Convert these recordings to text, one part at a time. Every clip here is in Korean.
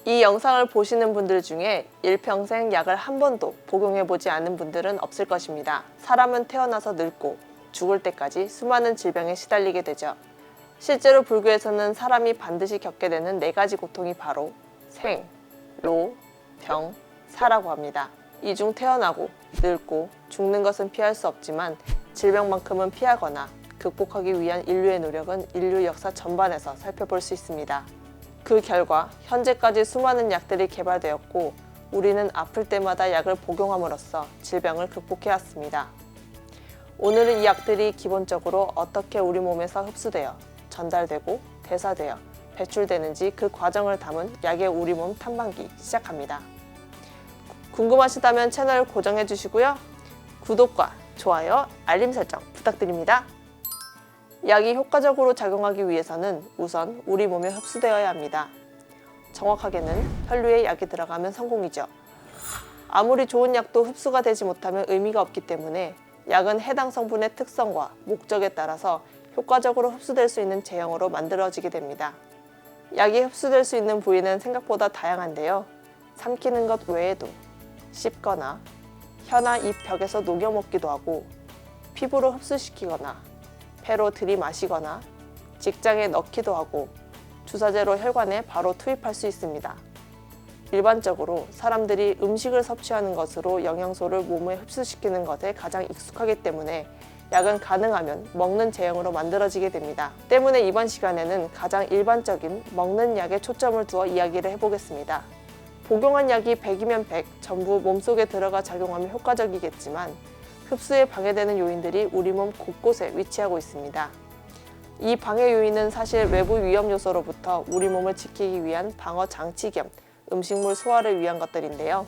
이 영상을 보시는 분들 중에 일평생 약을 한 번도 복용해보지 않은 분들은 없을 것입니다. 사람은 태어나서 늙고 죽을 때까지 수많은 질병에 시달리게 되죠. 실제로 불교에서는 사람이 반드시 겪게 되는 4가지 고통이 바로 생, 로, 병, 사라고 합니다. 이 중 태어나고 늙고 죽는 것은 피할 수 없지만 질병만큼은 피하거나 극복하기 위한 인류의 노력은 인류 역사 전반에서 살펴볼 수 있습니다. 그 결과 현재까지 수많은 약들이 개발되었고 우리는 아플 때마다 약을 복용함으로써 질병을 극복해왔습니다. 오늘은 이 약들이 기본적으로 어떻게 우리 몸에서 흡수되어 전달되고 대사되어 배출되는지 그 과정을 담은 약의 우리 몸 탐방기 시작합니다. 궁금하시다면 채널 고정해 주시고요. 구독과 좋아요, 알림 설정 부탁드립니다. 약이 효과적으로 작용하기 위해서는 우선 우리 몸에 흡수되어야 합니다. 정확하게는 혈류에 약이 들어가면 성공이죠. 아무리 좋은 약도 흡수가 되지 못하면 의미가 없기 때문에 약은 해당 성분의 특성과 목적에 따라서 효과적으로 흡수될 수 있는 제형으로 만들어지게 됩니다. 약이 흡수될 수 있는 부위는 생각보다 다양한데요. 삼키는 것 외에도 씹거나 혀나 입 벽에서 녹여 먹기도 하고 피부로 흡수시키거나 폐로 들이마시거나 직장에 넣기도 하고 주사제로 혈관에 바로 투입할 수 있습니다. 일반적으로 사람들이 음식을 섭취하는 것으로 영양소를 몸에 흡수시키는 것에 가장 익숙하기 때문에 약은 가능하면 먹는 제형으로 만들어지게 됩니다. 때문에 이번 시간에는 가장 일반적인 먹는 약에 초점을 두어 이야기를 해보겠습니다. 복용한 약이 100이면 100 전부 몸속에 들어가 작용하면 효과적이겠지만 흡수에 방해되는 요인들이 우리 몸 곳곳에 위치하고 있습니다. 이 방해 요인은 사실 외부 위험 요소로부터 우리 몸을 지키기 위한 방어 장치 겸 음식물 소화를 위한 것들인데요.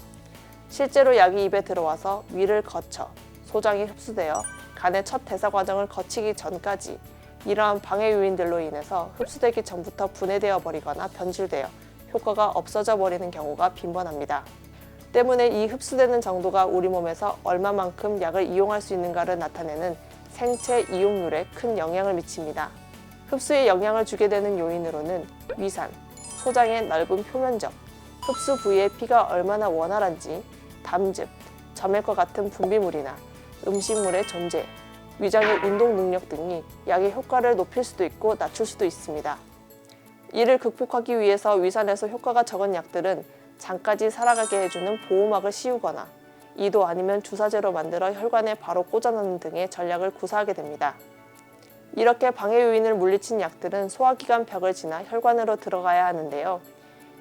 실제로 약이 입에 들어와서 위를 거쳐 소장이 흡수되어 간의 첫 대사 과정을 거치기 전까지 이러한 방해 요인들로 인해서 흡수되기 전부터 분해되어 버리거나 변질되어 효과가 없어져 버리는 경우가 빈번합니다. 때문에 이 흡수되는 정도가 우리 몸에서 얼마만큼 약을 이용할 수 있는가를 나타내는 생체 이용률에 큰 영향을 미칩니다. 흡수에 영향을 주게 되는 요인으로는 위산, 소장의 넓은 표면적, 흡수 부위의 피가 얼마나 원활한지, 담즙, 점액과 같은 분비물이나 음식물의 존재, 위장의 운동 능력 등이 약의 효과를 높일 수도 있고 낮출 수도 있습니다. 이를 극복하기 위해서 위산에서 효과가 적은 약들은 장까지 살아가게 해주는 보호막을 씌우거나 이도 아니면 주사제로 만들어 혈관에 바로 꽂아넣는 등의 전략을 구사하게 됩니다. 이렇게 방해 요인을 물리친 약들은 소화기관 벽을 지나 혈관으로 들어가야 하는데요.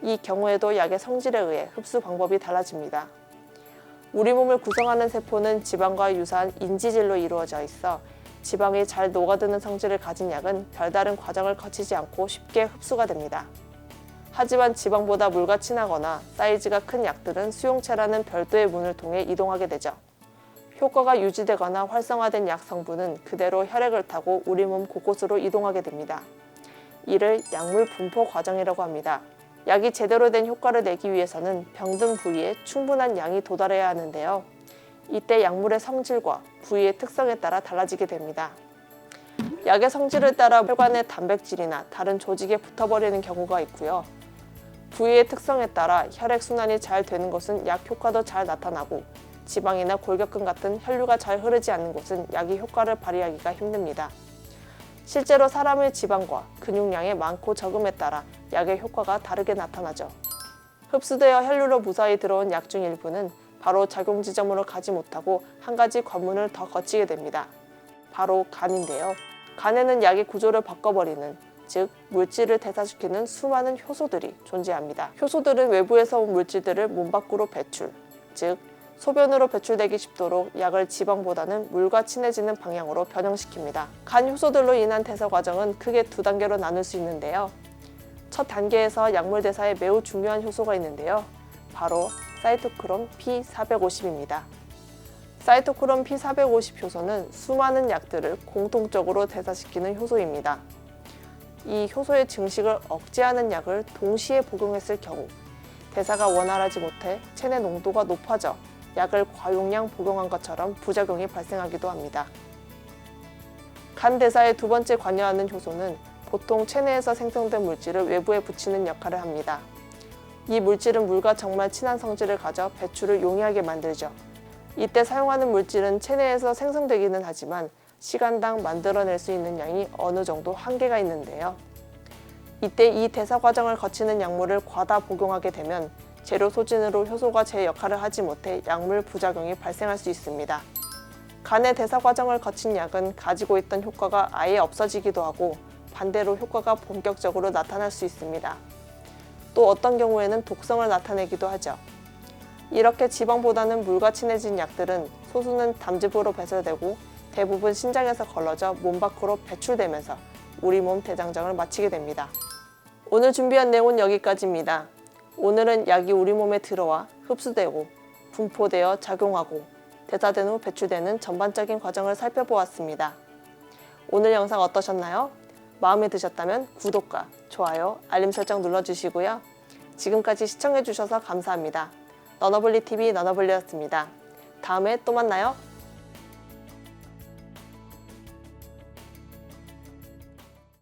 이 경우에도 약의 성질에 의해 흡수 방법이 달라집니다. 우리 몸을 구성하는 세포는 지방과 유사한 인지질로 이루어져 있어 지방이 잘 녹아드는 성질을 가진 약은 별다른 과정을 거치지 않고 쉽게 흡수가 됩니다. 하지만 지방보다 물과 친하거나 사이즈가 큰 약들은 수용체라는 별도의 문을 통해 이동하게 되죠. 효과가 유지되거나 활성화된 약 성분은 그대로 혈액을 타고 우리 몸 곳곳으로 이동하게 됩니다. 이를 약물 분포 과정이라고 합니다. 약이 제대로 된 효과를 내기 위해서는 병든 부위에 충분한 양이 도달해야 하는데요. 이때 약물의 성질과 부위의 특성에 따라 달라지게 됩니다. 약의 성질을 따라 혈관의 단백질이나 다른 조직에 붙어버리는 경우가 있고요. 부위의 특성에 따라 혈액 순환이 잘 되는 곳은 약 효과도 잘 나타나고 지방이나 골격근 같은 혈류가 잘 흐르지 않는 곳은 약이 효과를 발휘하기가 힘듭니다. 실제로 사람의 지방과 근육량의 많고 적음에 따라 약의 효과가 다르게 나타나죠. 흡수되어 혈류로 무사히 들어온 약 중 일부는 바로 작용 지점으로 가지 못하고 한 가지 관문을 더 거치게 됩니다. 바로 간인데요. 간에는 약의 구조를 바꿔버리는, 즉 물질을 대사시키는 수많은 효소들이 존재합니다. 효소들은 외부에서 온 물질들을 몸 밖으로 배출, 즉 소변으로 배출되기 쉽도록 약을 지방보다는 물과 친해지는 방향으로 변형시킵니다. 간 효소들로 인한 대사 과정은 크게 2단계로 나눌 수 있는데요. 첫 단계에서 약물 대사에 매우 중요한 효소가 있는데요. 바로 사이토크롬 P450입니다. 사이토크롬 P450 효소는 수많은 약들을 공통적으로 대사시키는 효소입니다. 이 효소의 증식을 억제하는 약을 동시에 복용했을 경우 대사가 원활하지 못해 체내 농도가 높아져 약을 과용량 복용한 것처럼 부작용이 발생하기도 합니다. 간 대사의 2번째 관여하는 효소는 보통 체내에서 생성된 물질을 외부에 붙이는 역할을 합니다. 이 물질은 물과 정말 친한 성질을 가져 배출을 용이하게 만들죠. 이때 사용하는 물질은 체내에서 생성되기는 하지만 시간당 만들어낼 수 있는 양이 어느 정도 한계가 있는데요. 이때 이 대사 과정을 거치는 약물을 과다 복용하게 되면 재료 소진으로 효소가 제 역할을 하지 못해 약물 부작용이 발생할 수 있습니다. 간의 대사 과정을 거친 약은 가지고 있던 효과가 아예 없어지기도 하고 반대로 효과가 본격적으로 나타날 수 있습니다. 또 어떤 경우에는 독성을 나타내기도 하죠. 이렇게 지방보다는 물과 친해진 약들은 소수는 담즙으로 배설되고 대부분 신장에서 걸러져 몸 밖으로 배출되면서 우리 몸 대장정을 마치게 됩니다. 오늘 준비한 내용은 여기까지입니다. 오늘은 약이 우리 몸에 들어와 흡수되고 분포되어 작용하고 대사된 후 배출되는 전반적인 과정을 살펴보았습니다. 오늘 영상 어떠셨나요? 마음에 드셨다면 구독과 좋아요, 알림 설정 눌러주시고요. 지금까지 시청해주셔서 감사합니다. 너너블리TV 너너블리였습니다. 다음에 또 만나요.